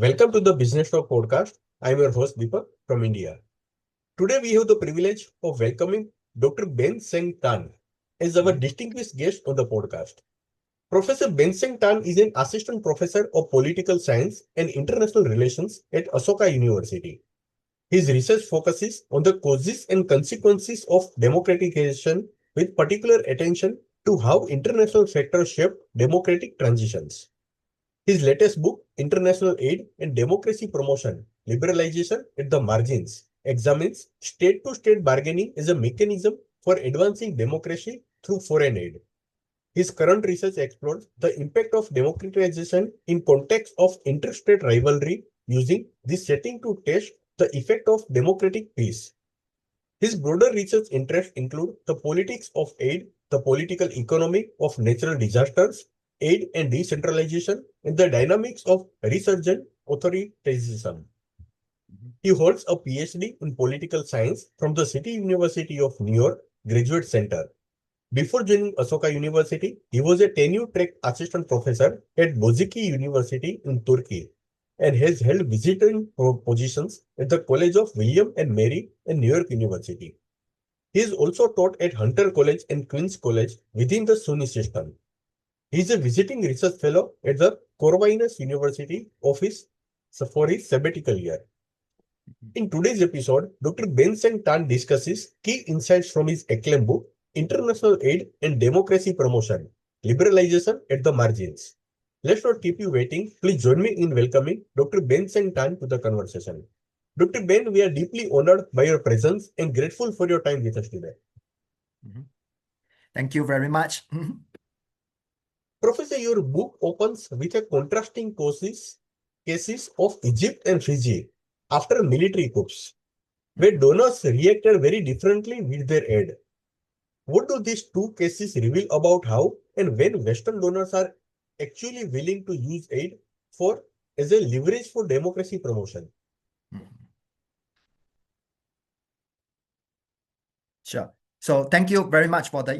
Welcome to the Businesstalk podcast. I'm your host Deepak from India. Today we have the privilege of welcoming Dr. Bann-Seng Tan as our distinguished guest on the podcast. Professor Bann-Seng Tan is an assistant professor of political science and international relations at Ashoka University. His research focuses on the causes and consequences of democratization with particular attention to how international factors shape democratic transitions. His latest book, International Aid and Democracy Promotion, Liberalization at the Margins, examines state-to-state bargaining as a mechanism for advancing democracy through foreign aid. His current research explores the impact of democratization in context of interstate rivalry using this setting to test the effect of democratic peace. His broader research interests include the politics of aid, the political economy of natural disasters, aid and decentralization, and the dynamics of resurgent authoritarianism. He holds a PhD in political science from the City University of New York Graduate Center. Before joining Ashoka University, he was a tenure-track assistant professor at Boğaziçi University in Turkey and has held visiting positions at the College of William and Mary and New York University. He is also taught at Hunter College and Queen's College within the SUNY system. He is a visiting research fellow at the Corvinus University office for his sabbatical year. In today's episode, Dr. Bann-Seng Tan discusses key insights from his acclaimed book, International Aid and Democracy Promotion, Liberalization at the Margins. Let's not keep you waiting. Please join me in welcoming Dr. Bann-Seng Tan to the conversation. Dr. Ben, we are deeply honored by your presence and grateful for your time with us today. Thank you very much. Professor, your book opens with a contrasting cases of Egypt and Fiji after military coups, where donors reacted very differently with their aid. What do these two cases reveal about how and when Western donors are actually willing to use aid as a leverage for democracy promotion? Sure. So thank you very much for the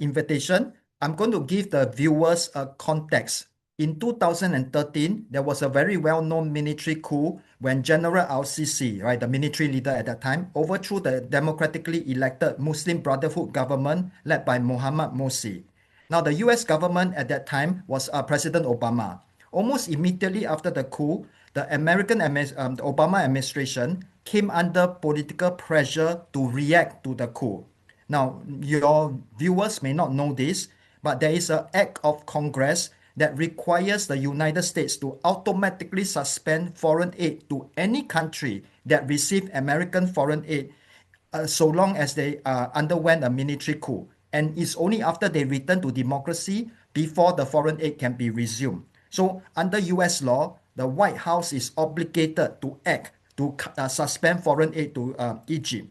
invitation. I'm going to give the viewers a context. In 2013, there was a very well-known military coup when General Al-Sisi, right, the military leader at that time, overthrew the democratically elected Muslim Brotherhood government led by Mohammad Morsi. Now, the US government at that time was President Obama. Almost immediately after the coup, the the Obama administration came under political pressure to react to the coup. Now, your viewers may not know this, but there is an act of Congress that requires the United States to automatically suspend foreign aid to any country that received American foreign aid so long as they underwent a military coup. And it's only after they return to democracy before the foreign aid can be resumed. So under US law, the White House is obligated to act to suspend foreign aid to Egypt.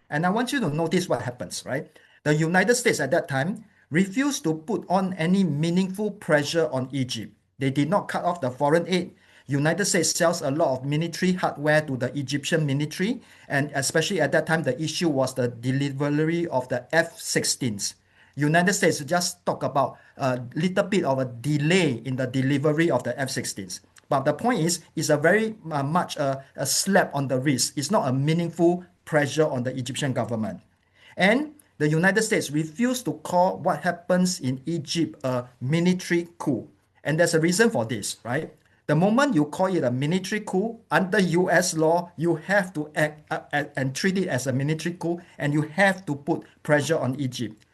And I want you to notice what happens, right? The United States at that time refused to put on any meaningful pressure on Egypt. They did not cut off the foreign aid. United States sells a lot of military hardware to the Egyptian military, and especially at that time, the issue was the delivery of the F-16s. United States just talk about a little bit of a delay in the delivery of the F-16s. But the point is, it's a very much a slap on the wrist. It's not a meaningful pressure on the Egyptian government. And the United States refused to call what happens in Egypt a military coup. And there's a reason for this, right? The moment you call it a military coup, under US law, you have to act and treat it as a military coup, and you have to put pressure on Egypt.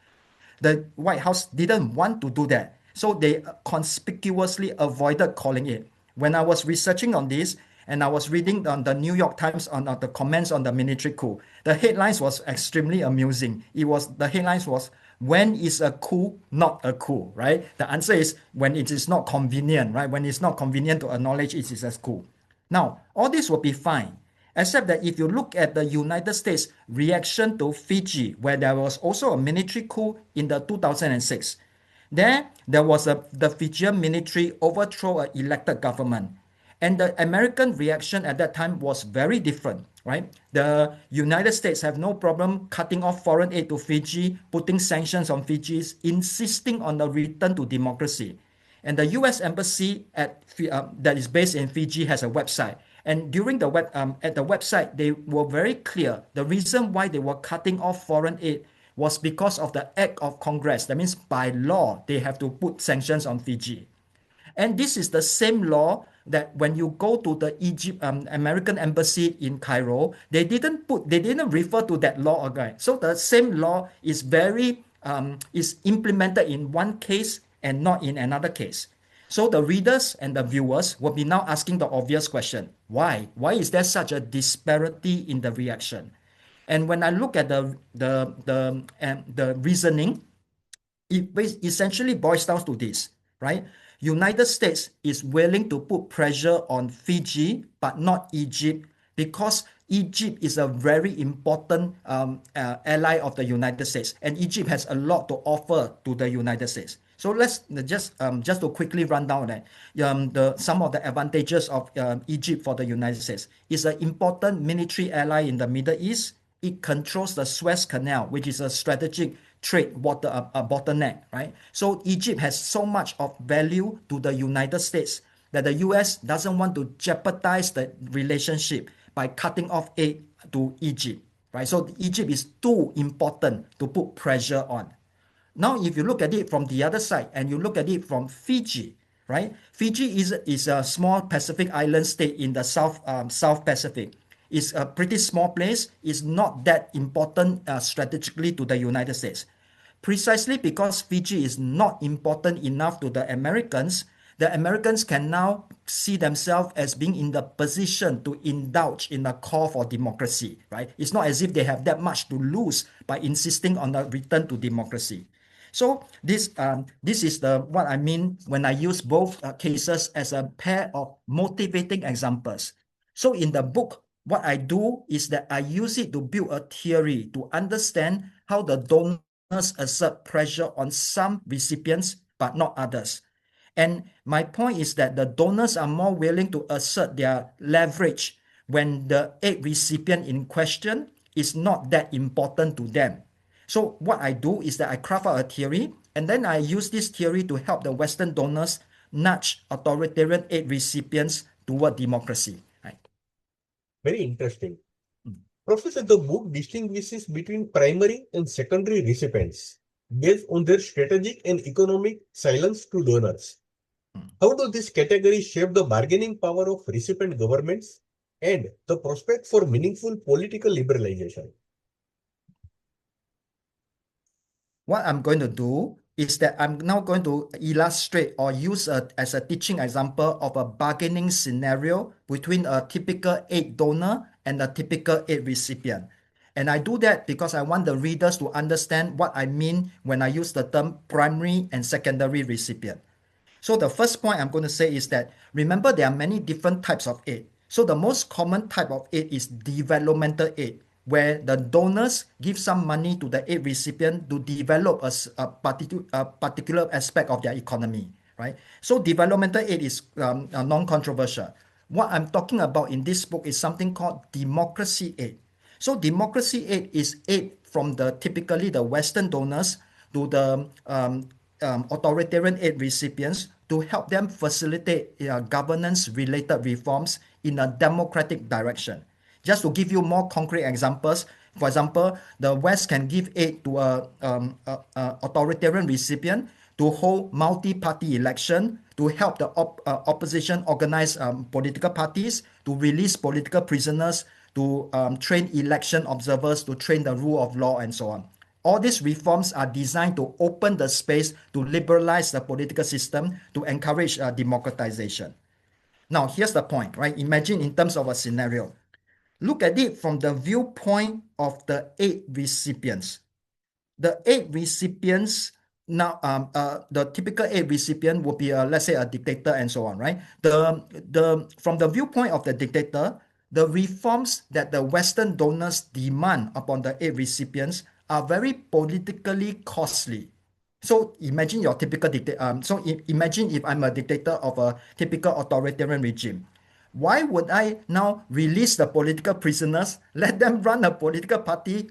The White House didn't want to do that, so they conspicuously avoided calling it. When I was researching on this, and I was reading on the New York Times on the comments on the military coup, the headlines was extremely amusing. The headlines was, when is a coup not a coup, right? The answer is when it is not convenient, right? When it's not convenient to acknowledge it is a coup. Now, all this will be fine, except that if you look at the United States reaction to Fiji, where there was also a military coup in the 2006, there was the Fijian military overthrow an elected government. And the American reaction at that time was very different, right? The United States have no problem cutting off foreign aid to Fiji, putting sanctions on Fiji, insisting on the return to democracy. And the U.S. embassy that is based in Fiji has a website. And during at the website, they were very clear. The reason why they were cutting off foreign aid was because of the act of Congress. That means by law, they have to put sanctions on Fiji. And this is the same law that when you go to the American embassy in Cairo, they didn't refer to that law again. So the same law is is implemented in one case and not in another case. So the readers and the viewers will be now asking the obvious question: why? Why is there such a disparity in the reaction? And when I look at the reasoning, it essentially boils down to this, right? United States is willing to put pressure on Fiji, but not Egypt, because Egypt is a very important ally of the United States, and Egypt has a lot to offer to the United States. So let's just to quickly run down that some of the advantages of Egypt for the United States. Is an important military ally in the Middle East. It controls the Suez Canal, which is a strategic trade bottleneck, right? So Egypt has so much of value to the United States that the US doesn't want to jeopardize the relationship by cutting off aid to Egypt, right? So Egypt is too important to put pressure on. Now, if you look at it from the other side and you look at it from Fiji, right? Fiji is a small Pacific island state in the South Pacific. It's a pretty small place. It's not that important strategically to the United States. Precisely because Fiji is not important enough to the Americans can now see themselves as being in the position to indulge in a call for democracy, right? It's not as if they have that much to lose by insisting on a return to democracy. So this is what I mean when I use both cases as a pair of motivating examples. So in the book, what I do is that I use it to build a theory to understand how the donors exert pressure on some recipients but not others. And my point is that the donors are more willing to assert their leverage when the aid recipient in question is not that important to them. So what I do is that I craft out a theory, and then I use this theory to help the Western donors nudge authoritarian aid recipients toward democracy. Right? Very interesting. Professor, the book distinguishes between primary and secondary recipients based on their strategic and economic silence to donors. How do these categories shape the bargaining power of recipient governments and the prospect for meaningful political liberalization? What I'm going to do is that I'm now going to illustrate or use as a teaching example of a bargaining scenario between a typical aid donor and a typical aid recipient. And I do that because I want the readers to understand what I mean when I use the term primary and secondary recipient. So the first point I'm going to say is that, remember, there are many different types of aid. So the most common type of aid is developmental aid, where the donors give some money to the aid recipient to develop a particular aspect of their economy, right? So developmental aid is non-controversial. What I'm talking about in this book is something called democracy aid. So democracy aid is aid from typically the Western donors to the authoritarian aid recipients to help them facilitate governance-related reforms in a democratic direction. Just to give you more concrete examples, for example, the West can give aid to a authoritarian recipient to hold multi-party election, to help the opposition organize political parties, to release political prisoners, to train election observers, to train the rule of law, and so on. All these reforms are designed to open the space to liberalize the political system, to encourage democratization. Now, here's the point, right? Imagine in terms of a scenario. Look at it from the viewpoint of the aid recipients. The aid recipients now, the typical aid recipient would be, let's say, a dictator and so on, right? From the viewpoint of the dictator, the reforms that the Western donors demand upon the aid recipients are very politically costly. So imagine your typical imagine if I'm a dictator of a typical authoritarian regime. Why would I now release the political prisoners, let them run a political party,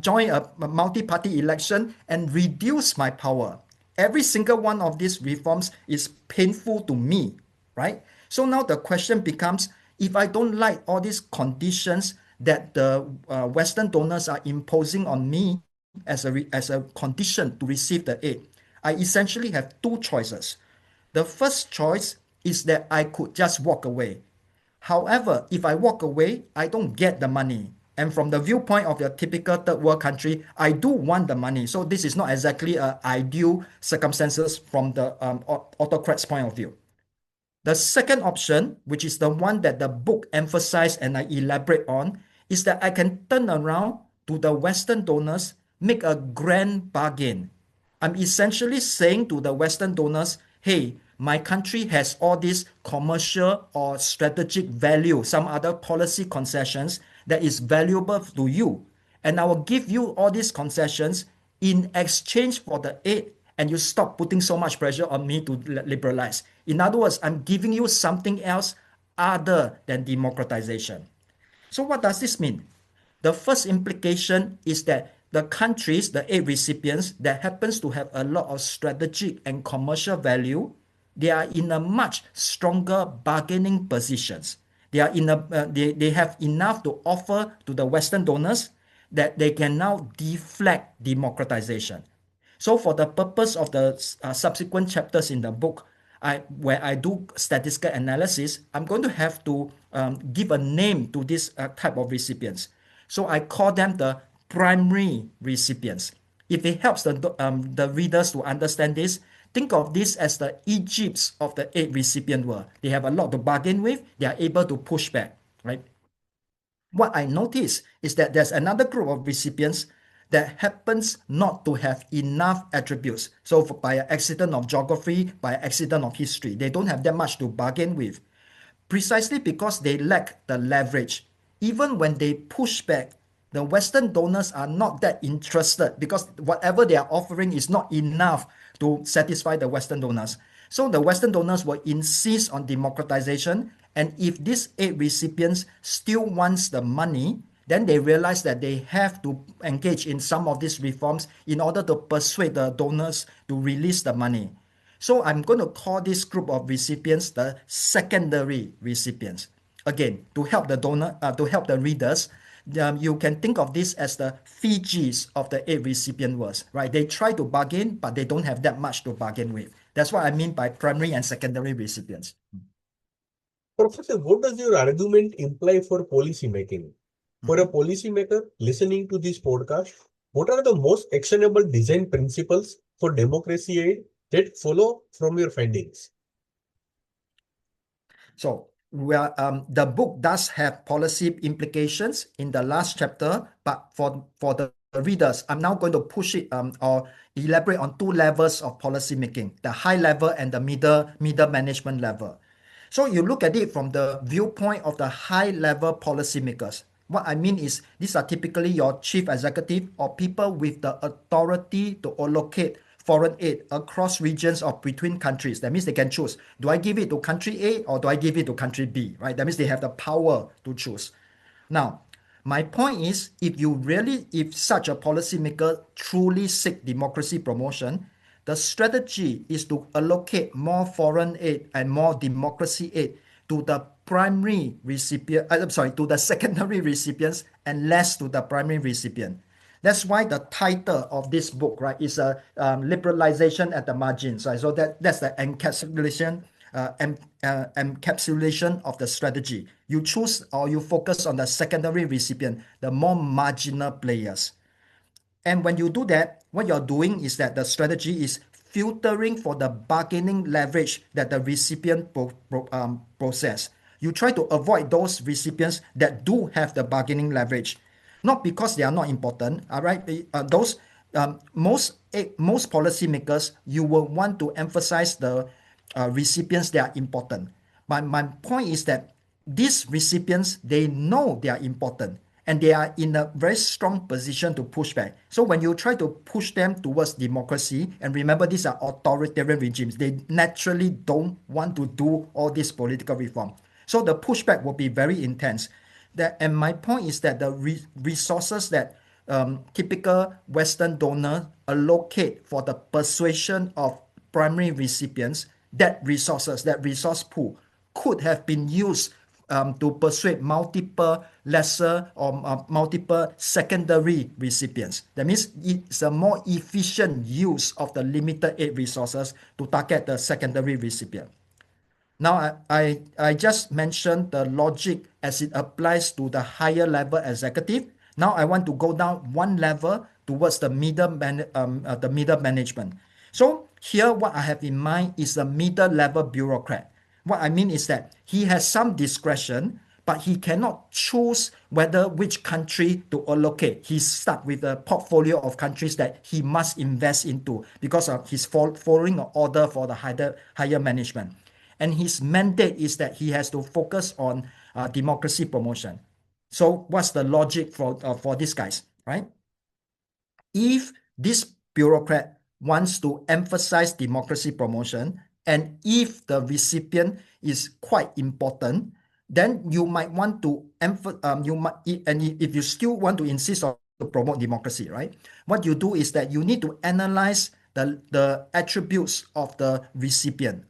join a multi-party election, and reduce my power? Every single one of these reforms is painful to me, right? So now the question becomes, if I don't like all these conditions that the Western donors are imposing on me as a condition to receive the aid, I essentially have two choices. The first choice is that I could just walk away. However, if I walk away, I don't get the money. And from the viewpoint of your typical third world country, I do want the money. So this is not exactly ideal circumstances from the autocrats' point of view. The second option, which is the one that the book emphasized and I elaborate on, is that I can turn around to the Western donors, make a grand bargain. I'm essentially saying to the Western donors, hey, my country has all this commercial or strategic value, some other policy concessions that is valuable to you. And I will give you all these concessions in exchange for the aid, and you stop putting so much pressure on me to liberalize. In other words, I'm giving you something else other than democratization. So what does this mean? The first implication is that the countries, the aid recipients that happens to have a lot of strategic and commercial value, they are in a much stronger bargaining positions. They are they have enough to offer to the Western donors that they can now deflect democratization. So for the purpose of the subsequent chapters in the book, where I do statistical analysis, I'm going to have to give a name to this type of recipients. So I call them the primary recipients. If it helps the readers to understand this, think of this as the Egypts of the aid recipient world. They have a lot to bargain with. They are able to push back, right? What I notice is that there's another group of recipients that happens not to have enough attributes. So by an accident of geography, by an accident of history, they don't have that much to bargain with. Precisely because they lack the leverage. Even when they push back, the Western donors are not that interested because whatever they are offering is not enough to satisfy the Western donors. So the Western donors will insist on democratization. And if these aid recipients still wants the money, then they realize that they have to engage in some of these reforms in order to persuade the donors to release the money. So I'm going to call this group of recipients the secondary recipients. Again, to help the to help the readers, you can think of this as the Fijis of the aid recipient worlds, right? They try to bargain, but they don't have that much to bargain with. That's what I mean by primary and secondary recipients. Professor, what does your argument imply for policy making? For a policymaker listening to this podcast, what are the most actionable design principles for democracy aid that follow from your findings? So the book does have policy implications in the last chapter, but for the readers, I'm now going to push it or elaborate on two levels of policy making, the high level and the middle management level. So you look at it from the viewpoint of the high level policymakers. What I mean is these are typically your chief executive or people with the authority to allocate foreign aid across regions or between countries. That means they can choose. Do I give it to country A or do I give it to country B? Right? That means they have the power to choose. Now, my point is, if such a policymaker truly seek democracy promotion, the strategy is to allocate more foreign aid and more democracy aid to the primary recipient, to the secondary recipients and less to the primary recipient. That's why the title of this book, right, is a liberalization at the margins. Right? So that's the encapsulation of the strategy. You choose or you focus on the secondary recipient, the more marginal players. And when you do that, what you're doing is that the strategy is filtering for the bargaining leverage that the recipient possess. You try to avoid those recipients that do have the bargaining leverage, not because they are not important. All right, most policymakers, you will want to emphasize the recipients that are important. But my point is that these recipients, they know they are important and they are in a very strong position to push back. So when you try to push them towards democracy, and remember these are authoritarian regimes, they naturally don't want to do all this political reform. So the pushback will be very intense. And my point is that the resources that typical Western donor allocate for the persuasion of primary recipients, that resource pool could have been used to persuade multiple lesser or multiple secondary recipients. That means it's a more efficient use of the limited aid resources to target the secondary recipient. Now, I just mentioned the logic as it applies to the higher level executive. Now, I want to go down one level towards the middle management. So here, what I have in mind is the middle level bureaucrat. What I mean is that he has some discretion, but he cannot choose which country to allocate. He's stuck with a portfolio of countries that he must invest into because of his following an order for the higher management. And his mandate is that he has to focus on democracy promotion. So what's the logic for these guys, right? If this bureaucrat wants to emphasize democracy promotion, and if the recipient is quite important, then you might want to if you still want to insist on to promote democracy, right? What you do is that you need to analyze the attributes of the recipient.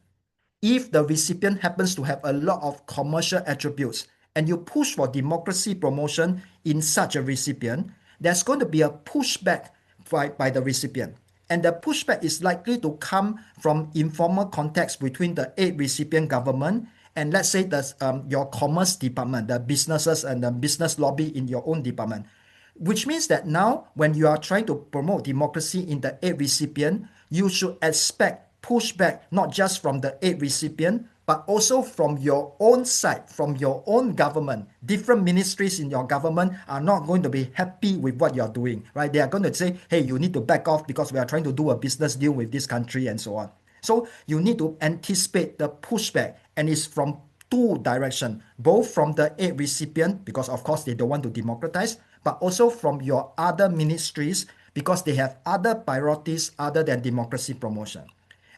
If the recipient happens to have a lot of commercial attributes and you push for democracy promotion in such a recipient, there's going to be a pushback by the recipient. And the pushback is likely to come from informal contacts between the aid recipient government and let's say your commerce department, the businesses and the business lobby in your own department. Which means that now when you are trying to promote democracy in the aid recipient, you should expect pushback not just from the aid recipient, but also from your own side, from your own government. Different ministries in your government are not going to be happy with what you're doing, right? They are going to say, hey, you need to back off because we are trying to do a business deal with this country and so on. So you need to anticipate the pushback, and it's from two directions, both from the aid recipient, because of course they don't want to democratize, but also from your other ministries because they have other priorities other than democracy promotion.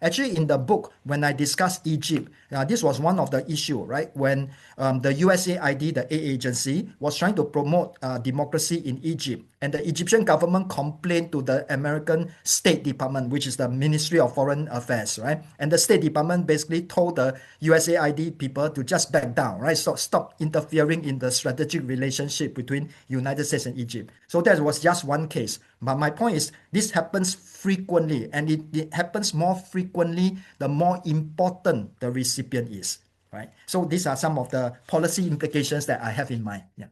Actually, in the book, when I discussed Egypt, this was one of the issue, right? When the USAID, the aid agency, was trying to promote democracy in Egypt, and the Egyptian government complained to the American State Department, which is the Ministry of Foreign Affairs, right? And the State Department basically told the USAID people to just back down, right? So stop interfering in the strategic relationship between United States and Egypt. So that was just one case. But my point is, this happens frequently, and it happens more frequently the more important the recipient is, right? So these are some of the policy implications that I have in mind. Yeah.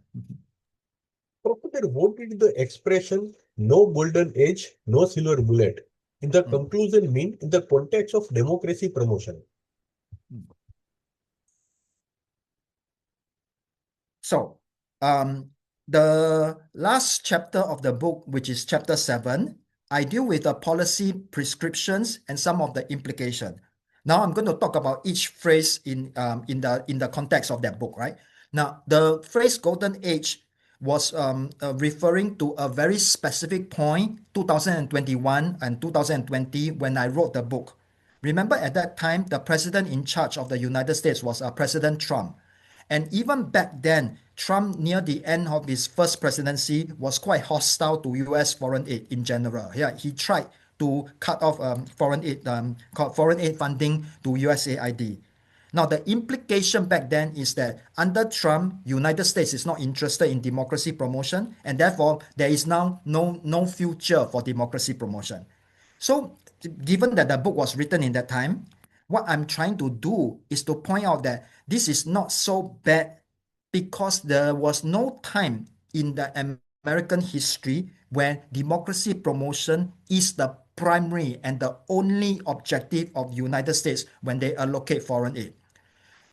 Professor, what did the expression no golden age, no silver bullet in the conclusion mean in the context of democracy promotion? So, the last chapter of the book, which is chapter 7, I deal with the policy prescriptions and some of the implication. Now I'm going to talk about each phrase in the context of that book, right? Now, the phrase golden age was referring to a very specific point, 2021 and 2020, when I wrote the book. Remember, at that time, the president in charge of the United States was President Trump. And even back then, Trump, near the end of his first presidency, was quite hostile to U.S. foreign aid in general. Yeah, he tried to cut off foreign aid funding to USAID. Now, the implication back then is that under Trump, United States is not interested in democracy promotion, and therefore there is now no future for democracy promotion. So, given that the book was written in that time, what I'm trying to do is to point out that this is not so bad because there was no time in the American history where democracy promotion is the primary and the only objective of the United States when they allocate foreign aid.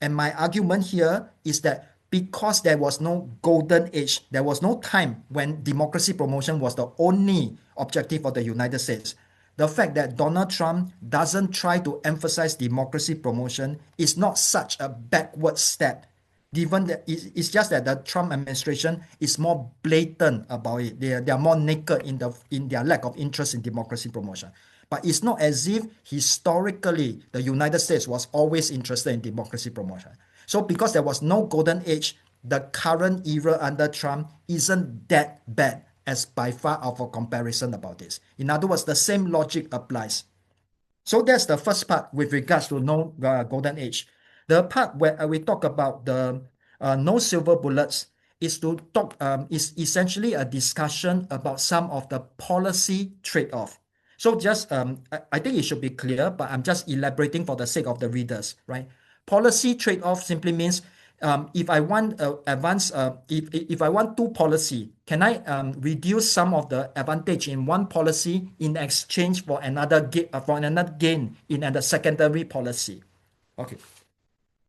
And my argument here is that because there was no golden age, there was no time when democracy promotion was the only objective of the United States. The fact that Donald Trump doesn't try to emphasize democracy promotion is not such a backward step, given that it's just that the Trump administration is more blatant about it. They are more naked in their lack of interest in democracy promotion. But it's not as if historically the United States was always interested in democracy promotion. So because there was no golden age, the current era under Trump isn't that bad as by far of a comparison about this. In other words, the same logic applies. So that's the first part with regards to no golden age. The part where we talk about the no silver bullets is to talk is essentially a discussion about some of the policy trade-off. So just I think it should be clear, but I'm just elaborating for the sake of the readers, right? Policy trade-off simply means if I want if I want two policy, can I reduce some of the advantage in one policy in exchange for another gain in the secondary policy? Okay.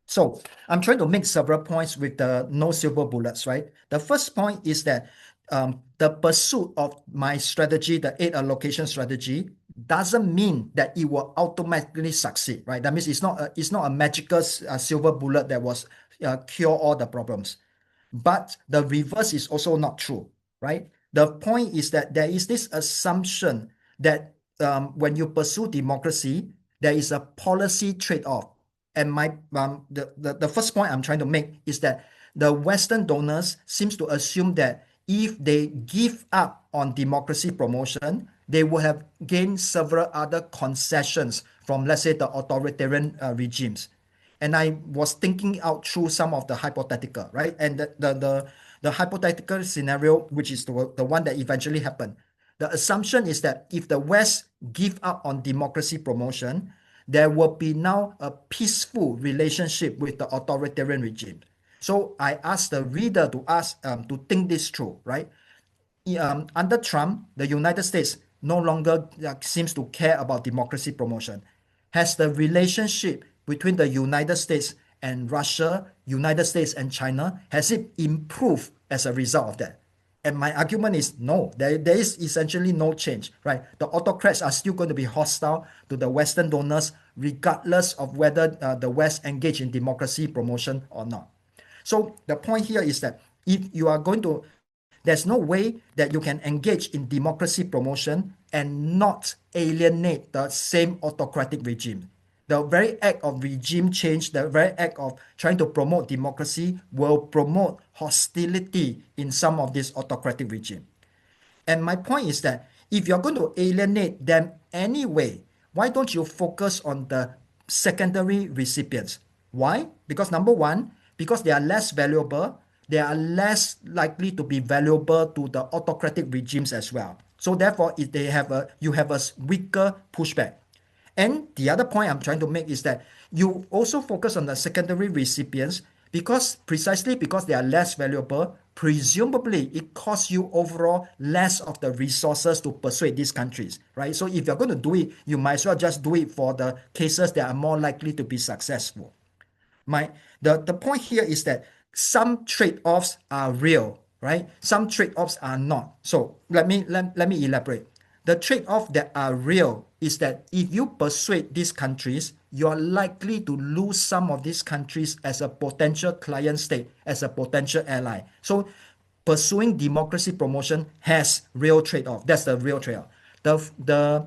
So I'm trying to make several points with the no silver bullets, right? The first point is that the pursuit of my strategy, the aid allocation strategy, doesn't mean that it will automatically succeed, right? That means it's not a magical silver bullet that was cure all the problems. But the reverse is also not true, right? The point is that there is this assumption that when you pursue democracy, there is a policy trade-off. And the first point I'm trying to make is that the Western donors seems to assume that if they give up on democracy promotion, they will have gained several other concessions from, let's say, the authoritarian regimes. And I was thinking out through some of the hypothetical, right? And the hypothetical scenario, which is the one that eventually happened. The assumption is that if the West give up on democracy promotion, there will be now a peaceful relationship with the authoritarian regime. So I asked the reader to think this through, right? Under Trump, the United States no longer seems to care about democracy promotion. Has the relationship between the United States and Russia, United States and China, has it improved as a result of that? And my argument is no, there is essentially no change, right? The autocrats are still going to be hostile to the Western donors, regardless of whether the West engage in democracy promotion or not. So the point here is that if you are going to, there's no way that you can engage in democracy promotion and not alienate the same autocratic regime. The very act of regime change, the very act of trying to promote democracy will promote hostility in some of this autocratic regime. And my point is that if you're going to alienate them anyway, why don't you focus on the secondary recipients? Why? Because number one, because they are less valuable, they are less likely to be valuable to the autocratic regimes as well. So therefore, if you have a weaker pushback. And the other point I'm trying to make is that you also focus on the secondary recipients precisely because they are less valuable, presumably it costs you overall less of the resources to persuade these countries, right? So if you're going to do it, you might as well just do it for the cases that are more likely to be successful. The point here is that some trade-offs are real, right? Some trade-offs are not. So let me elaborate. The trade-off that are real is that if you persuade these countries, you're likely to lose some of these countries as a potential client state, as a potential ally. So pursuing democracy promotion has real trade-off. That's the real trade-off. The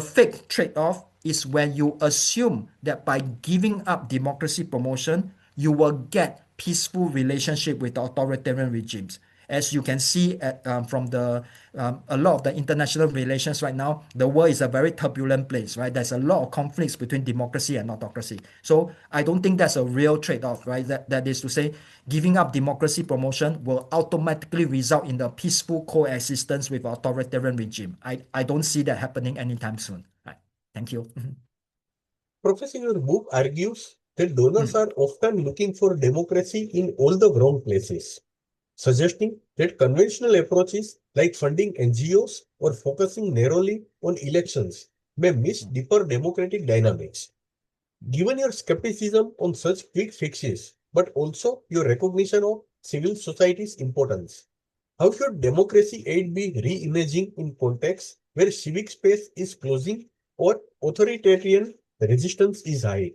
fake trade-off is when you assume that by giving up democracy promotion, you will get peaceful relationship with authoritarian regimes. As you can see from a lot of the international relations right now, the world is a very turbulent place, right? There's a lot of conflicts between democracy and autocracy. So I don't think that's a real trade-off, right? That is to say, giving up democracy promotion will automatically result in the peaceful coexistence with authoritarian regime. I don't see that happening anytime soon. Right. Thank you. Professor, your book argues that donors are often looking for democracy in all the wrong places, suggesting that conventional approaches like funding NGOs or focusing narrowly on elections may miss deeper democratic dynamics. Given your skepticism on such quick fixes, but also your recognition of civil society's importance, how should democracy aid be reimagined in contexts where civic space is closing or authoritarian resistance is high?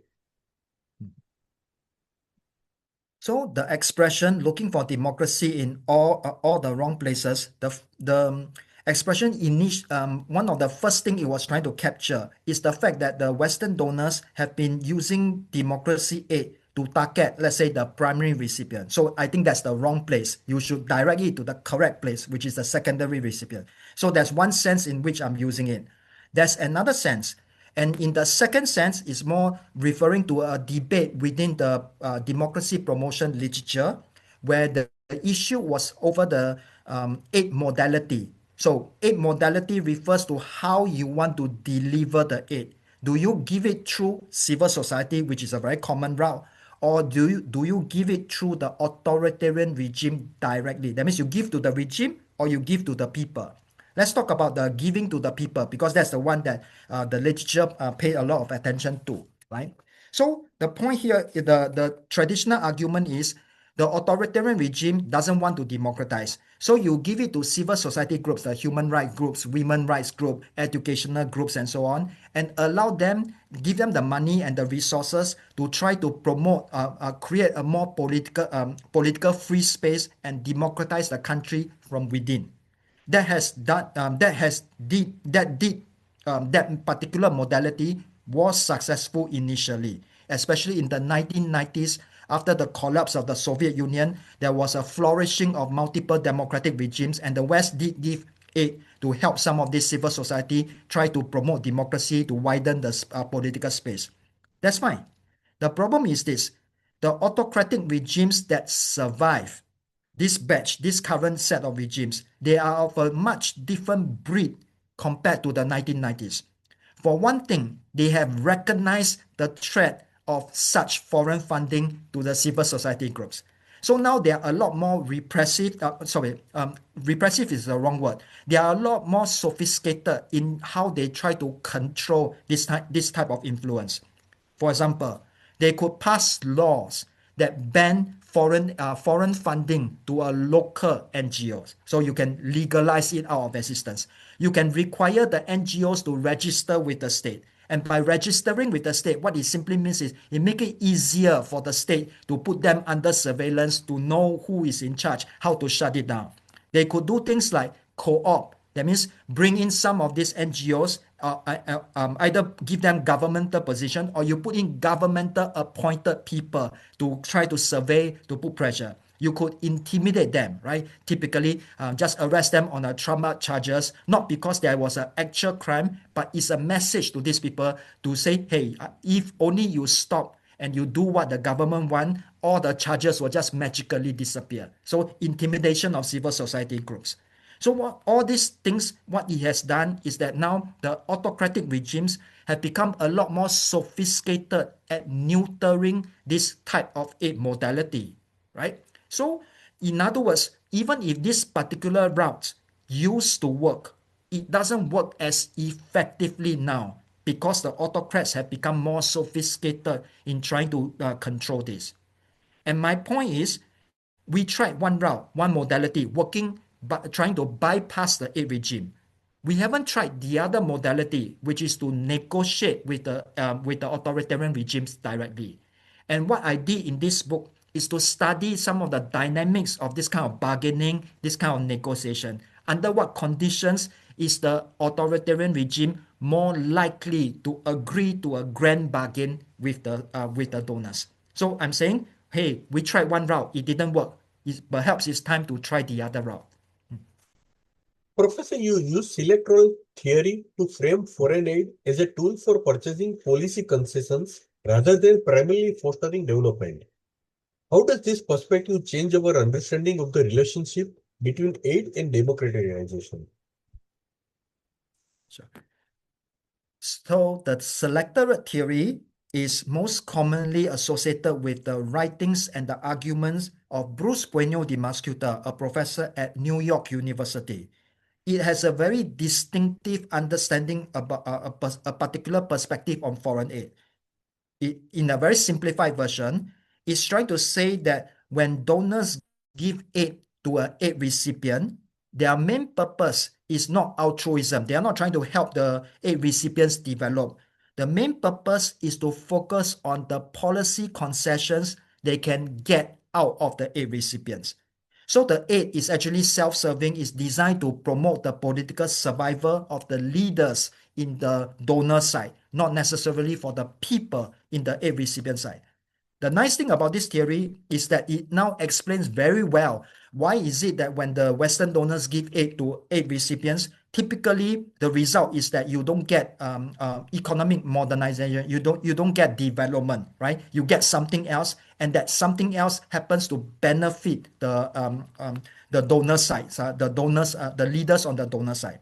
So the expression "looking for democracy in all the wrong places," the expression one of the first thing it was trying to capture is the fact that the Western donors have been using democracy aid to target, let's say, the primary recipient. So I think that's the wrong place. You should direct it to the correct place, which is the secondary recipient. So there's one sense in which I'm using it. There's another sense. And in the second sense, is more referring to a debate within the democracy promotion literature, where the issue was over the aid modality. So aid modality refers to how you want to deliver the aid. Do you give it through civil society, which is a very common route, or do you give it through the authoritarian regime directly? That means you give to the regime or you give to the people. Let's talk about the giving to the people, because that's the one that the literature paid a lot of attention to, right? So the point here, the traditional argument is the authoritarian regime doesn't want to democratize. So you give it to civil society groups, the human rights groups, women rights group, educational groups, and so on, and allow them, give them the money and the resources to try to promote, create a more political free space and democratize the country from within. That particular modality was successful initially, especially in the 1990s. After the collapse of the Soviet Union, there was a flourishing of multiple democratic regimes, and the West did give aid to help some of this civil society try to promote democracy, to widen the political space. That's fine. The problem is this: the autocratic regimes that survive this batch, this current set of regimes, they are of a much different breed compared to the 1990s. For one thing, they have recognized the threat of such foreign funding to the civil society groups. So now they are a lot more repressive. Repressive is the wrong word. They are a lot more sophisticated in how they try to control this type of influence. For example, they could pass laws that ban foreign funding to a local NGOs. So you can legalize it out of existence. You can require the NGOs to register with the state. And by registering with the state, what it simply means is it makes it easier for the state to put them under surveillance, to know who is in charge, how to shut it down. They could do things like co-op. That means bring in some of these NGOs, either give them governmental position, or you put in governmental appointed people to try to survey, to put pressure. You could intimidate them, right? Typically, just arrest them on a trauma charges, not because there was an actual crime, but it's a message to these people to say, hey, if only you stop and you do what the government want, all the charges will just magically disappear. So intimidation of civil society groups. So all these things, what it has done is that now the autocratic regimes have become a lot more sophisticated at neutering this type of aid modality, right? So in other words, even if this particular route used to work, it doesn't work as effectively now because the autocrats have become more sophisticated in trying to control this. And my point is, we tried one route, one modality, working, but trying to bypass the aid regime. We haven't tried the other modality, which is to negotiate with the authoritarian regimes directly. And what I did in this book is to study some of the dynamics of this kind of bargaining, this kind of negotiation. Under what conditions is the authoritarian regime more likely to agree to a grand bargain with the donors? So I'm saying, hey, we tried one route, it didn't work. Perhaps it's time to try the other route. Professor, you use electoral theory to frame foreign aid as a tool for purchasing policy concessions rather than primarily fostering development. How does this perspective change our understanding of the relationship between aid and democratization? Sure. So the selectorate theory is most commonly associated with the writings and the arguments of Bruce Bueno de Mascuta, a professor at New York University. It has a very distinctive understanding about a particular perspective on foreign aid. In a very simplified version, it's trying to say that when donors give aid to an aid recipient, their main purpose is not altruism. They are not trying to help the aid recipients develop. The main purpose is to focus on the policy concessions they can get out of the aid recipients. So the aid is actually self-serving, is designed to promote the political survival of the leaders in the donor side, not necessarily for the people in the aid recipient side. The nice thing about this theory is that it now explains very well why is it that when the Western donors give aid to aid recipients, typically the result is that you don't get economic modernization, you don't get development, right? You get something else, and that something else happens to benefit the donor side, the leaders on the donor side.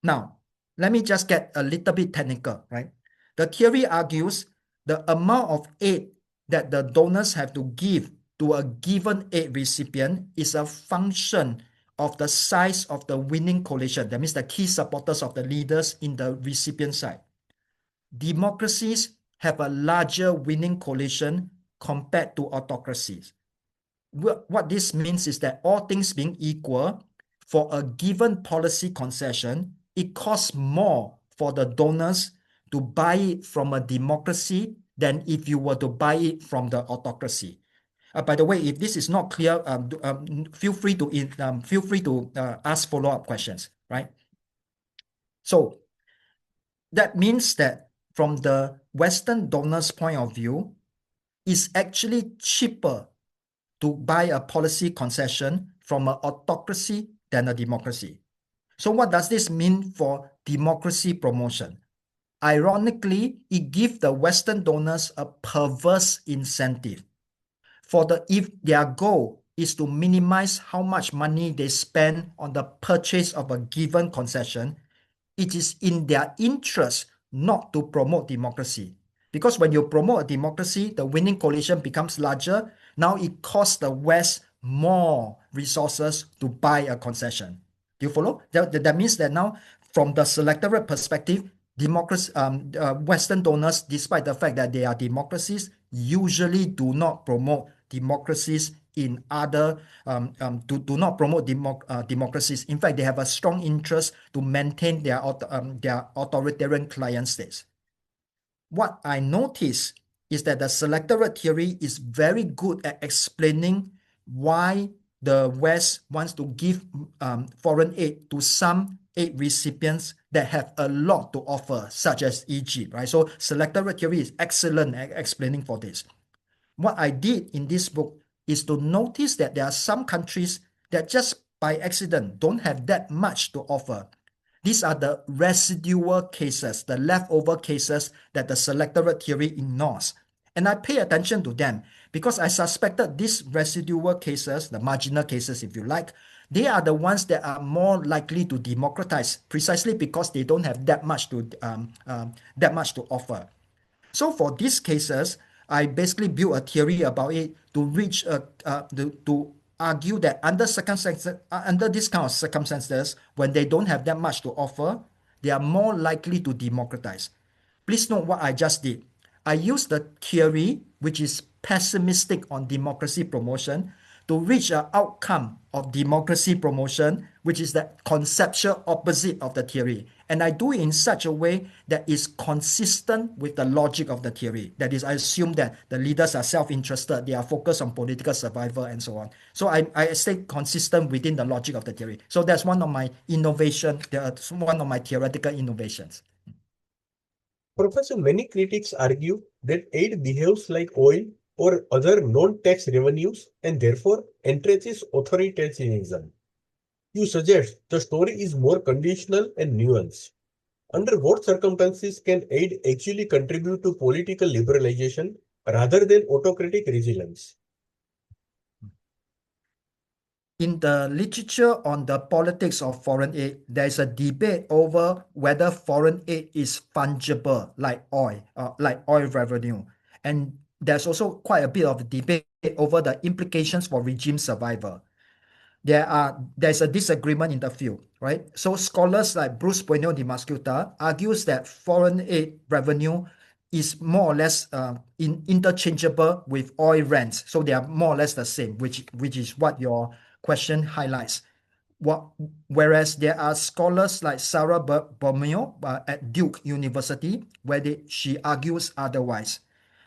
Now, let me just get a little bit technical, right? The theory argues the amount of aid that the donors have to give to a given aid recipient is a function of the size of the winning coalition. That means the key supporters of the leaders in the recipient side. Democracies have a larger winning coalition compared to autocracies. What this means is that all things being equal, for a given policy concession, it costs more for the donors to buy it from a democracy than if you were to buy it from the autocracy. By the way, if this is not clear, feel free to ask follow-up questions, right? So that means that from the Western donors' point of view, it's actually cheaper to buy a policy concession from an autocracy than a democracy. So what does this mean for democracy promotion? Ironically, it gives the Western donors a perverse incentive. If their goal is to minimize how much money they spend on the purchase of a given concession, it is in their interest not to promote democracy. Because when you promote a democracy, the winning coalition becomes larger. Now it costs the West more resources to buy a concession. Do you follow? That means that now, from the selectorate perspective, Western donors, despite the fact that they are democracies, usually do not promote democracies in other do not promote democracies. In fact, they have a strong interest to maintain their authoritarian client states. What I notice is that the selectorate theory is very good at explaining why the West wants to give foreign aid to some aid recipients that have a lot to offer, such as Egypt, right? So selectorate theory is excellent at explaining for this. What I did in this book is to notice that there are some countries that just by accident don't have that much to offer. These are the residual cases, the leftover cases that the selectorate theory ignores. And I pay attention to them because I suspected these residual cases, the marginal cases if you like, they are the ones that are more likely to democratize precisely because they don't have that much to offer. So for these cases, I basically built a theory about it to argue that under this kind of circumstances, when they don't have that much to offer, they are more likely to democratize. Please note what I just did. I used the theory, which is pessimistic on democracy promotion, to reach an outcome of democracy promotion, which is the conceptual opposite of the theory. And I do it in such a way that is consistent with the logic of the theory. That is, I assume that the leaders are self-interested, they are focused on political survival and so on. So I stay consistent within the logic of the theory. So that's one of my one of my theoretical innovations. Professor, many critics argue that aid behaves like oil or other non-tax revenues and therefore encourages authoritarianism. You suggest the story is more conditional and nuanced. Under what circumstances can aid actually contribute to political liberalization rather than autocratic resilience? In the literature on the politics of foreign aid, there is a debate over whether foreign aid is fungible like oil revenue. And there's also quite a bit of debate over the implications for regime survival. There's a disagreement in the field, right? So scholars like Bruce Bueno de Mascuta argues that foreign aid revenue is more or less interchangeable with oil rents. So they are more or less the same, which is what your question highlights. Whereas there are scholars like Sarah Bormio at Duke University, where she argues otherwise.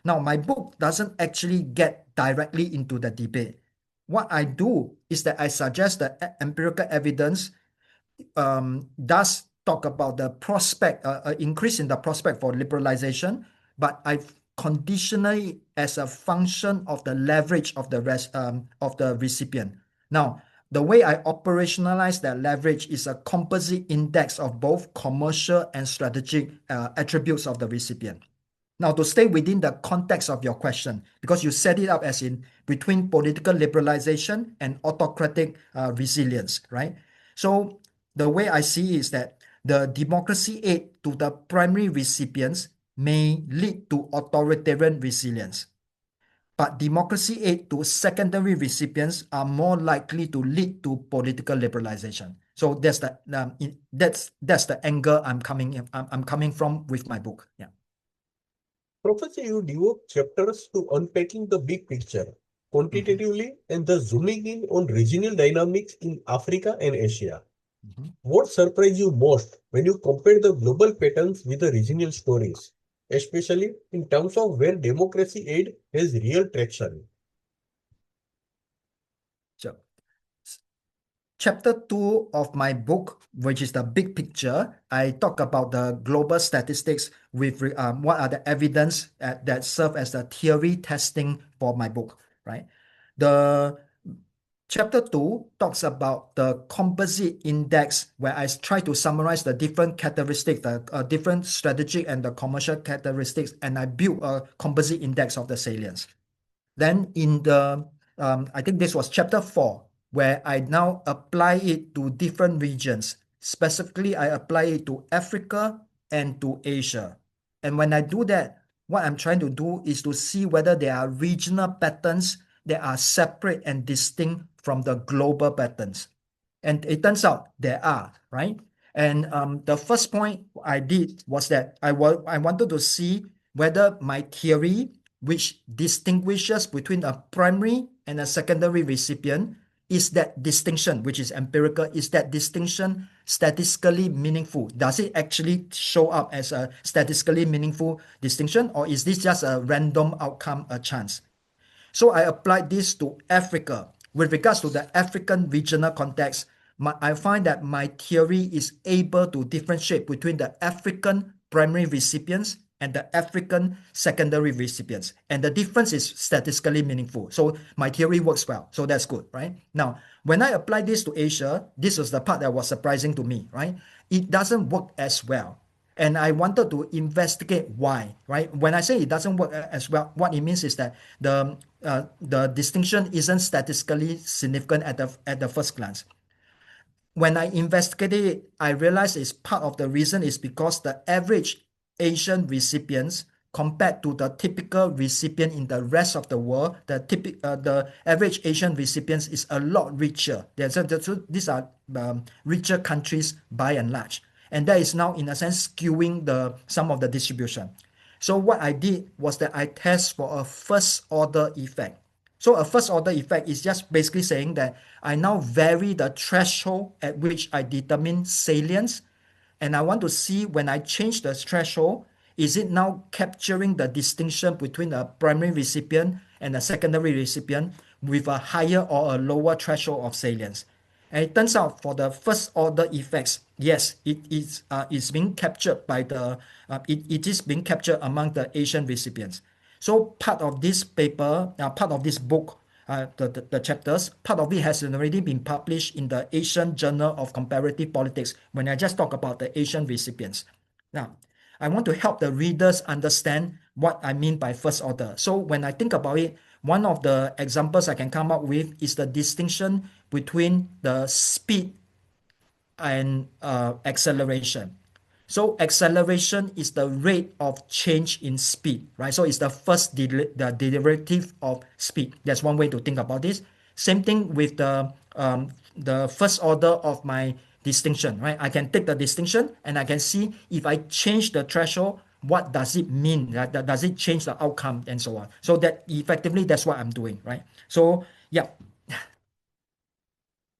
Now, my book doesn't actually get directly into the debate. What I do is that I suggest that empirical evidence does talk about the prospect, increase in the prospect for liberalization, but I conditionally as a function of the leverage of the recipient. Now, the way I operationalize that leverage is a composite index of both commercial and strategic attributes of the recipient. Now, to stay within the context of your question, because you set it up as in between political liberalization and autocratic resilience, right? So the way I see is that the democracy aid to the primary recipients may lead to authoritarian resilience, but democracy aid to secondary recipients are more likely to lead to political liberalization. So that's the angle I'm coming from with my book. Yeah. Professor, you devote chapters to unpacking the big picture quantitatively and thus zooming in on regional dynamics in Africa and Asia. What surprised you most when you compare the global patterns with the regional stories, especially in terms of where democracy aid has real traction? So, Chapter 2 of my book, which is the big picture, I talk about the global statistics with what are the evidence that serve as the theory testing for my book, right? The Chapter 2 talks about the composite index, where I try to summarize the different characteristics, the different strategic and the commercial characteristics, and I build a composite index of the salience. Then in the, I think this was chapter 4, where I now apply it to different regions. Specifically, I apply it to Africa and to Asia. And when I do that, what I'm trying to do is to see whether there are regional patterns that are separate and distinct from the global patterns. And it turns out there are, right? And the first point I did was that I wanted to see whether my theory, which distinguishes between a primary and a secondary recipient, is that distinction, which is empirical, is that distinction statistically meaningful? Does it actually show up as a statistically meaningful distinction, or is this just a random outcome, a chance? So I applied this to Africa. With regards to the African regional context, I find that my theory is able to differentiate between the African primary recipients and the African secondary recipients. And the difference is statistically meaningful. So my theory works well. So that's good, right? Now, when I apply this to Asia, this was the part that was surprising to me, right? It doesn't work as well. And I wanted to investigate why, right? When I say it doesn't work as well, what it means is that the distinction isn't statistically significant at the first glance. When I investigated it, I realized it's part of the reason is because the average Asian recipients compared to the typical recipient in the rest of the world, the average Asian recipients is a lot richer. These are richer countries by and large. And that is now, in a sense, skewing some of the distribution. So what I did was that I test for a first order effect. So a first order effect is just basically saying that I now vary the threshold at which I determine salience. And I want to see when I change the threshold, is it now capturing the distinction between a primary recipient and a secondary recipient with a higher or a lower threshold of salience? And it turns out for the first order effects, yes, it is being captured by it is being captured among the Asian recipients. So part of this paper, part of this book, the chapters, part of it has already been published in the Asian Journal of Comparative Politics when I just talk about the Asian recipients. Now, I want to help the readers understand what I mean by first order. So when I think about it, one of the examples I can come up with is the distinction between the speed and acceleration. So acceleration is the rate of change in speed, right? So it's the first the derivative of speed. That's one way to think about this. Same thing with the first order of my distinction, right? I can take the distinction and I can see if I change the threshold, what does it mean? Right? Does it change the outcome and so on? So that effectively, that's what I'm doing, right? So yeah.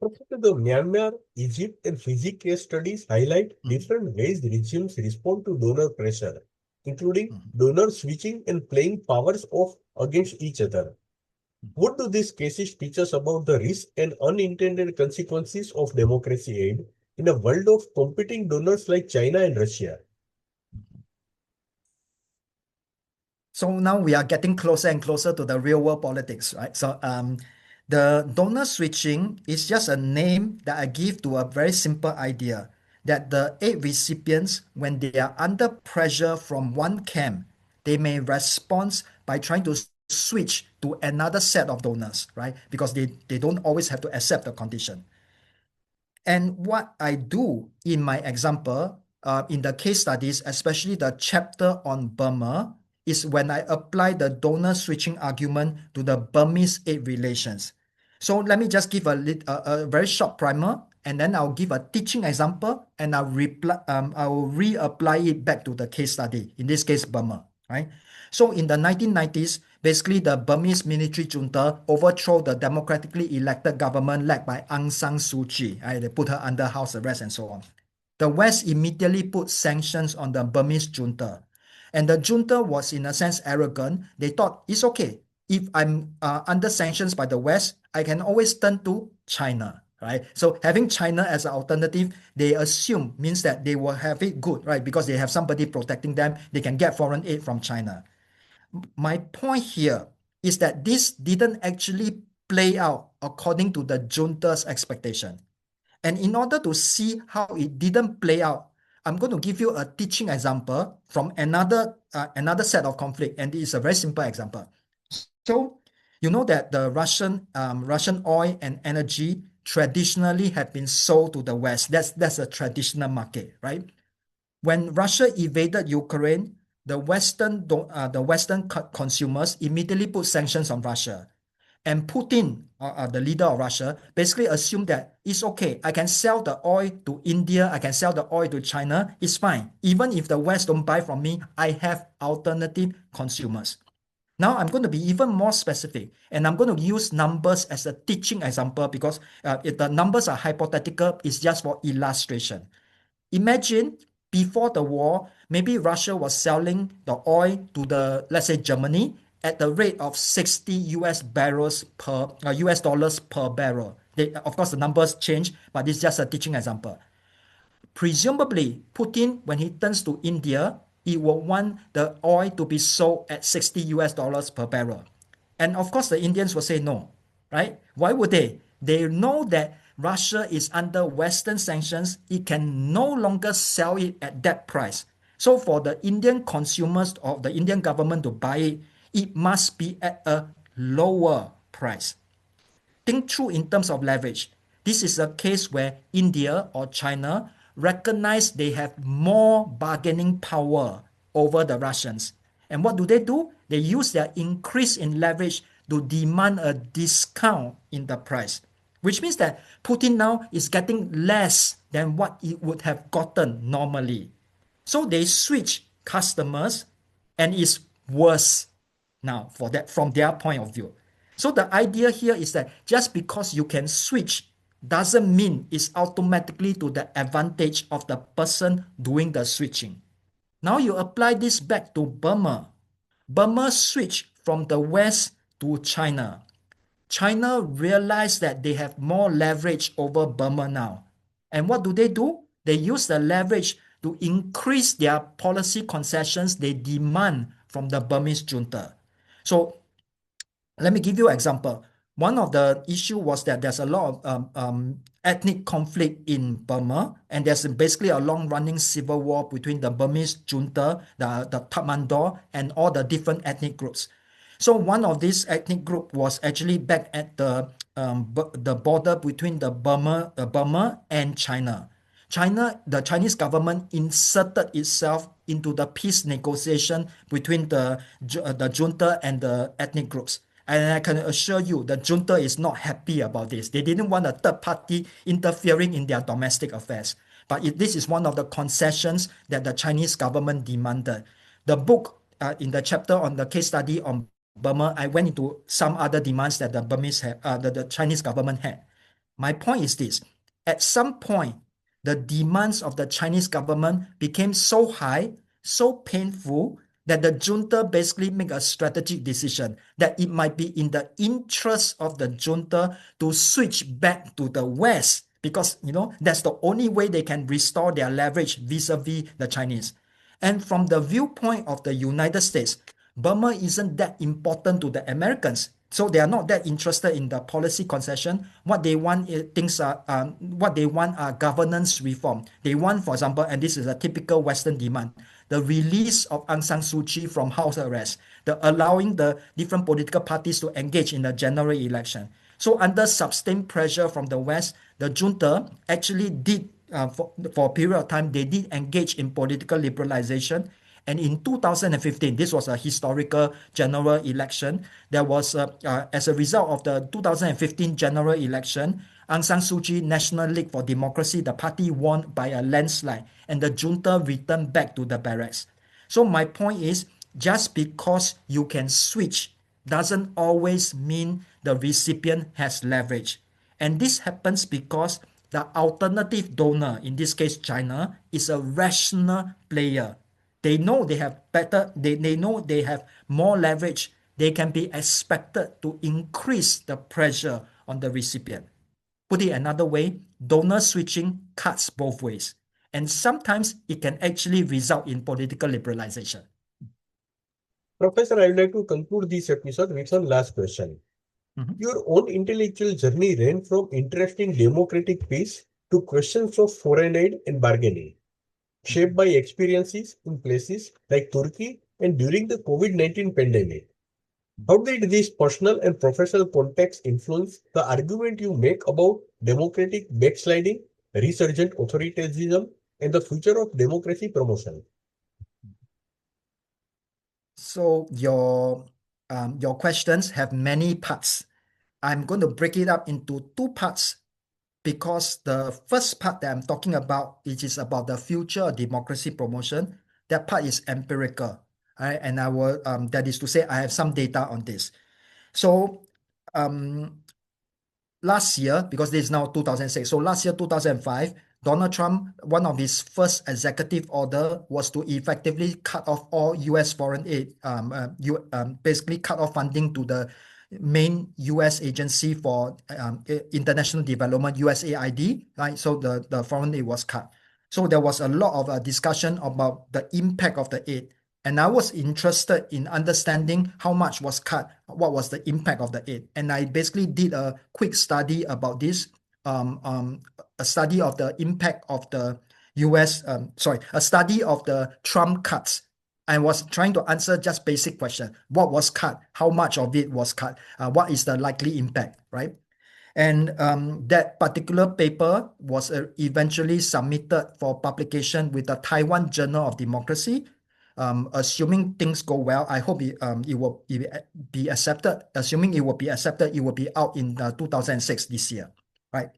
Professor, the Myanmar, Egypt, and Fiji case studies highlight different ways regimes respond to donor pressure, including donors switching and playing powers off against each other. What do these cases teach us about the risk and unintended consequences of democracy aid in a world of competing donors like China and Russia? So now we are getting closer and closer to the real world politics, right? So the donor switching is just a name that I give to a very simple idea that the aid recipients, when they are under pressure from one camp, they may respond by trying to switch to another set of donors, right? Because they don't always have to accept the condition. And what I do in my example, in the case studies, especially the chapter on Burma, is when I apply the donor switching argument to the Burmese aid relations. So let me just give a very short primer, and then I'll give a teaching example, and I will reapply it back to the case study, in this case, Burma, right? So in the 1990s, basically the Burmese military junta overthrew the democratically elected government led by Aung San Suu Kyi. Right? They put her under house arrest and so on. The West immediately put sanctions on the Burmese junta. And the junta was, in a sense, arrogant. They thought, it's okay. If I'm under sanctions by the West, I can always turn to China, right? So having China as an alternative, they assume means that they will have it good, right? Because they have somebody protecting them. They can get foreign aid from China. My point here is that this didn't actually play out according to the junta's expectation. And in order to see how it didn't play out, I'm going to give you a teaching example from another set of conflict, and it is a very simple example. So you know that the Russian oil and energy traditionally have been sold to the West. That's a traditional market, right? When Russia invaded Ukraine, the Western consumers immediately put sanctions on Russia. And Putin, the leader of Russia, basically assumed that it's okay. I can sell the oil to India. I can sell the oil to China. It's fine. Even if the West don't buy from me, I have alternative consumers. Now I'm going to be even more specific, and I'm going to use numbers as a teaching example because if the numbers are hypothetical, it's just for illustration. Imagine before the war, maybe Russia was selling the oil to let's say Germany at the rate of 60 US dollars per barrel. Of course, the numbers change, but this is just a teaching example. Presumably, Putin, when he turns to India, he will want the oil to be sold at 60 US dollars per barrel. And of course, the Indians will say no, right? Why would they? They know that Russia is under Western sanctions. It can no longer sell it at that price. So for the Indian consumers or the Indian government to buy it, it must be at a lower price. Think through in terms of leverage. This is a case where India or China recognize they have more bargaining power over the Russians. And what do? They use their increase in leverage to demand a discount in the price, which means that Putin now is getting less than what he would have gotten normally. So they switch customers, and it's worse now for that from their point of view. So the idea here is that just because you can switch doesn't mean it's automatically to the advantage of the person doing the switching. Now you apply this back to Burma. Burma switched from the West to China. China realized that they have more leverage over Burma now. And what do? They use the leverage to increase their policy concessions they demand from the Burmese junta. So let me give you an example. One of the issue was that there's a lot of ethnic conflict in Burma, and there's basically a long-running civil war between the Burmese junta, the Tatmadaw, and all the different ethnic groups. So one of these ethnic group was actually back at the border between Burma and China. The Chinese government inserted itself into the peace negotiation between the junta and the ethnic groups. And I can assure you, the junta is not happy about this. They didn't want a third party interfering in their domestic affairs. But this is one of the concessions that the Chinese government demanded. The book, in the chapter on the case study on Burma, I went into some other demands that the Chinese government had. My point is this: at some point, the demands of the Chinese government became so high, so painful, that the junta basically make a strategic decision that it might be in the interest of the junta to switch back to the West, because that's the only way they can restore their leverage vis-a-vis the Chinese. And from the viewpoint of the United States, Burma isn't that important to the Americans. So they are not that interested in the policy concession. What they want is what they want are governance reform. They want, for example, and this is a typical Western demand, the release of Aung San Suu Kyi from house arrest, the allowing the different political parties to engage in the general election. So under sustained pressure from the West, the junta actually did, for a period of time, they did engage in political liberalization. And in 2015, this was a historical general election. There was, as a result of the 2015 general election, Aung San Suu Kyi National League for Democracy, the party won by a landslide, and the junta returned back to the barracks. So my point is, just because you can switch doesn't always mean the recipient has leverage. And this happens because the alternative donor, in this case China, is a rational player. They know they have they know they have more leverage. They can be expected to increase the pressure on the recipient. Put it another way, donor switching cuts both ways. And sometimes it can actually result in political liberalization. Professor, I would like to conclude this episode with one last question. Your own intellectual journey ran from interest in democratic peace to questions of foreign aid and bargaining, shaped by experiences in places like Turkey and during the COVID-19 pandemic. How did this personal and professional context influence the argument you make about democratic backsliding, resurgent authoritarianism, and the future of democracy promotion? So your questions have many parts. I'm going to break it up into two parts because the first part that I'm talking about, it is about the future of democracy promotion. That part is empirical, right? And I will that is to say I have some data on this. So last year, because this is now 2006, so last year 2005, Donald Trump, one of his first executive order was to effectively cut off all U.S. foreign aid, basically cut off funding to the main U.S. agency for international development, USAID, right? So the foreign aid was cut. So there was a lot of discussion about the impact of the aid. And I was interested in understanding how much was cut, what was the impact of the aid. And I basically did a quick study about this, a study of the impact of the a study of the Trump cuts. I was trying to answer just basic question. What was cut? How much of it was cut? What is the likely impact, right? And that particular paper was eventually submitted for publication with the Taiwan Journal of Democracy. Assuming things go well, I hope it will be accepted. Assuming it will be accepted, it will be out in 2006 this year, right?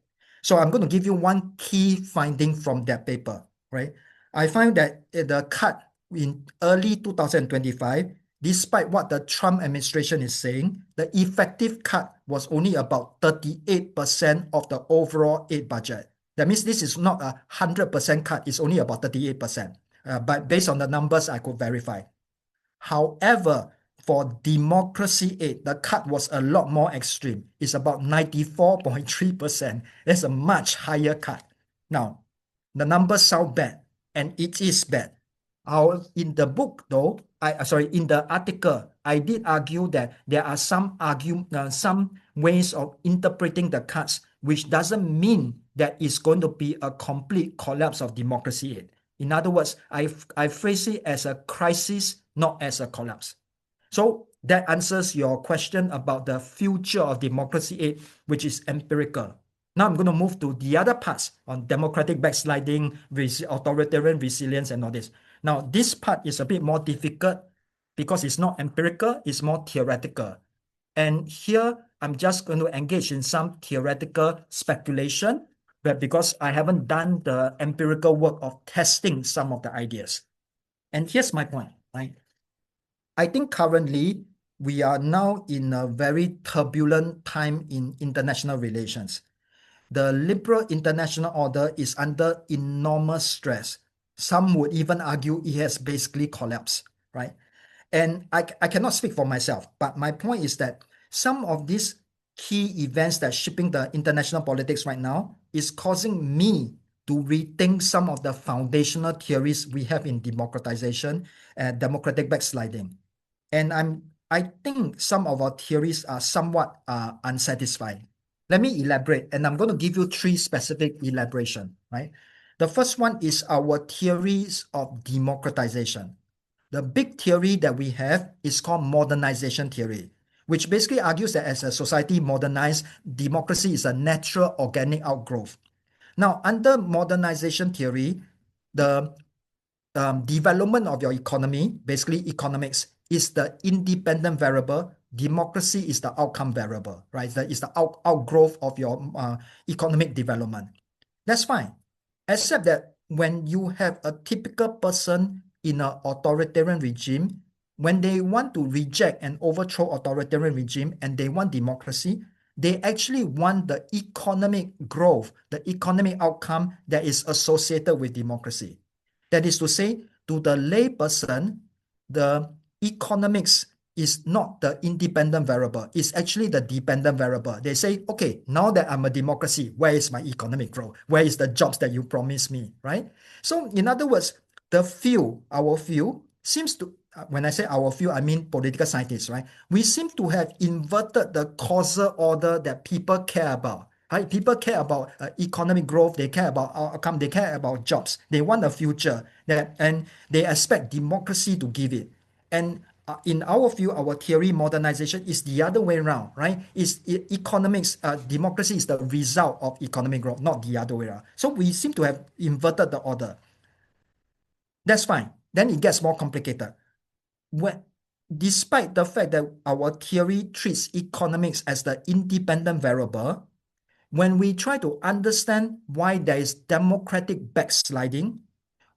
So I'm going to give you one key finding from that paper, right? I find that the cut in early 2025, despite what the Trump administration is saying, the effective cut was only about 38% of the overall aid budget. That means this is not a 100% cut, it's only about 38%. But based on the numbers, I could verify. However, for democracy aid, the cut was a lot more extreme. It's about 94.3%. That's a much higher cut. Now, the numbers sound bad, and it is bad. In the book, though, in the article, I did argue that there are some ways of interpreting the cuts, which doesn't mean that it's going to be a complete collapse of democracy aid. In other words, I phrase it as a crisis, not as a collapse. So that answers your question about the future of democracy aid, which is empirical. Now I'm going to move to the other parts on democratic backsliding, authoritarian resilience, and all this. Now, this part is a bit more difficult because it's not empirical, it's more theoretical. And here, I'm just going to engage in some theoretical speculation, but because I haven't done the empirical work of testing some of the ideas. And here's my point, right? I think currently, we are now in a very turbulent time in international relations. The liberal international order is under enormous stress. Some would even argue it has basically collapsed, right? And I cannot speak for myself, but my point is that some of these key events that shaping the international politics right now is causing me to rethink some of the foundational theories we have in democratization and democratic backsliding. And I think some of our theories are somewhat unsatisfying. Let me elaborate, and I'm going to give you three specific elaboration, right? The first one is our theories of democratization. The big theory that we have is called modernization theory, which basically argues that as a society modernize, democracy is a natural organic outgrowth. Now, under modernization theory, the development of your economy, basically economics, is the independent variable. Democracy is the outcome variable, right? That is the outgrowth of your economic development. That's fine. Except that when you have a typical person in an authoritarian regime, when they want to reject and overthrow authoritarian regime and they want democracy, they actually want the economic growth, the economic outcome that is associated with democracy. That is to say, to the lay person, the economics is not the independent variable. It's actually the dependent variable. They say, okay, now that I'm a democracy, where is my economic growth? Where is the jobs that you promised me, right? So in other words, our field seems to, when I say our field, I mean political scientists, right? We seem to have inverted the causal order that people care about. Right? People care about economic growth. They care about outcome. They care about jobs. They want a future and they expect democracy to give it. And in our view, our theory, modernization is the other way around, right? Economics, democracy is the result of economic growth, not the other way around. So we seem to have inverted the order. That's fine. Then it gets more complicated. When, despite the fact that our theory treats economics as the independent variable, when we try to understand why there is democratic backsliding,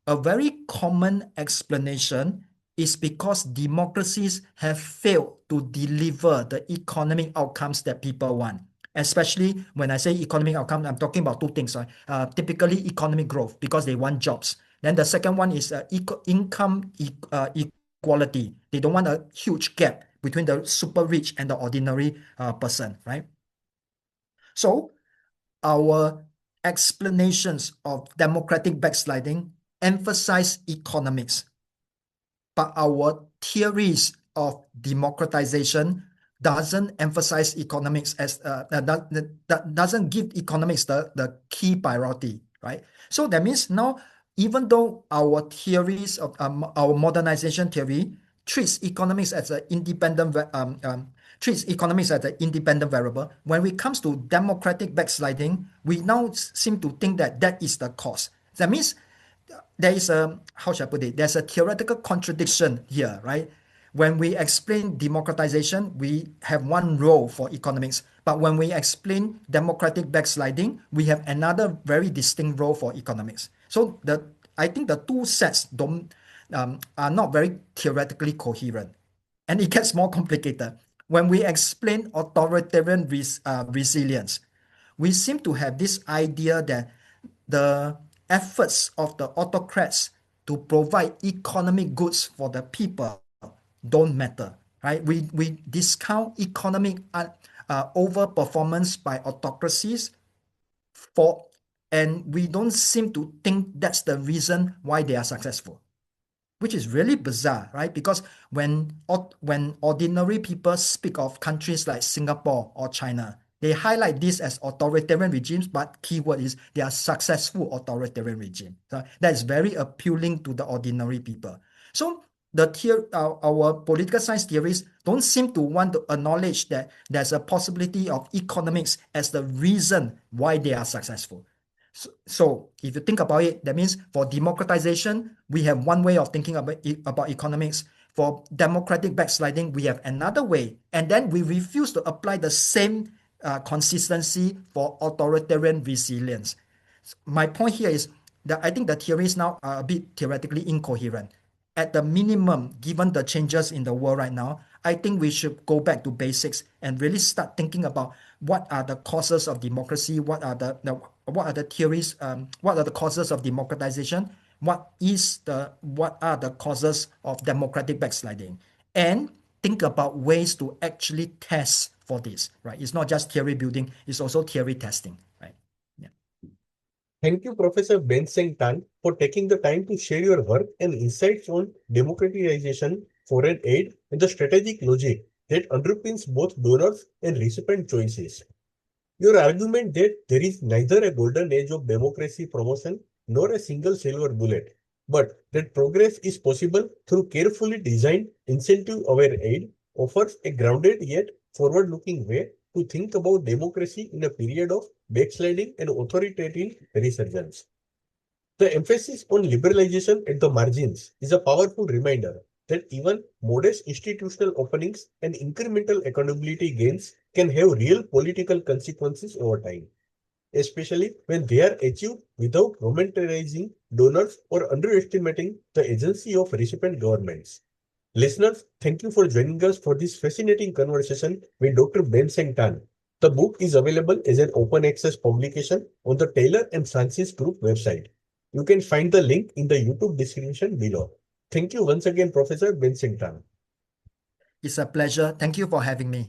a very common explanation is because democracies have failed to deliver the economic outcomes that people want. Especially when I say economic outcome, I'm talking about two things. Typically, economic growth because they want jobs. Then the second one is income equality. They don't want a huge gap between the super rich and the ordinary person, right? So our explanations of democratic backsliding emphasize economics, but our theories of democratization doesn't emphasize economics as that doesn't give economics the key priority, right? So that means now, even though our theories of our modernization theory treats economics as an independent treats economics as an independent variable, when it comes to democratic backsliding, we now seem to think that that is the cause. That means there is a, how should I put it? There's a theoretical contradiction here, right? When we explain democratization, we have one role for economics. But when we explain democratic backsliding, we have another very distinct role for economics. So I think the two sets are not very theoretically coherent. And it gets more complicated. When we explain authoritarian resilience, we seem to have this idea that the efforts of the autocrats to provide economic goods for the people don't matter, right? We discount economic overperformance by autocracies for, and we don't seem to think that's the reason why they are successful, which is really bizarre, right? Because when ordinary people speak of countries like Singapore or China, they highlight this as authoritarian regimes, but keyword is they are successful authoritarian regime. So that is very appealing to the ordinary people. So our political science theories don't seem to want to acknowledge that there's a possibility of economics as the reason why they are successful. So if you think about it, that means for democratization, we have one way of thinking about economics. For democratic backsliding, we have another way. And then we refuse to apply the same consistency for authoritarian resilience. My point here is that I think the theories now are a bit theoretically incoherent. At the minimum, given the changes in the world right now, I think we should go back to basics and really start thinking about what are the causes of democracy, what are the theories, what are the causes of democratization, what are the causes of democratic backsliding, and think about ways to actually test for this, right? It's not just theory building, it's also theory testing, right? Yeah. Thank you, Professor Bann-Seng Tan, for taking the time to share your work and insights on democratization foreign aid and the strategic logic that underpins both donors and recipient choices. Your argument that there is neither a golden age of democracy promotion nor a single silver bullet, but that progress is possible through carefully designed incentive-aware aid offers a grounded yet forward-looking way to think about democracy in a period of backsliding and authoritarian resurgence. The emphasis on liberalization at the margins is a powerful reminder that even modest institutional openings and incremental accountability gains can have real political consequences over time, especially when they are achieved without romanticizing donors or underestimating the agency of recipient governments. Listeners, thank you for joining us for this fascinating conversation with Dr. Bann-Seng Tan. The book is available as an open access publication on the Taylor and Francis Group website. You can find the link in the YouTube description below. Thank you once again, Professor Bann-Seng Tan. It's a pleasure. Thank you for having me.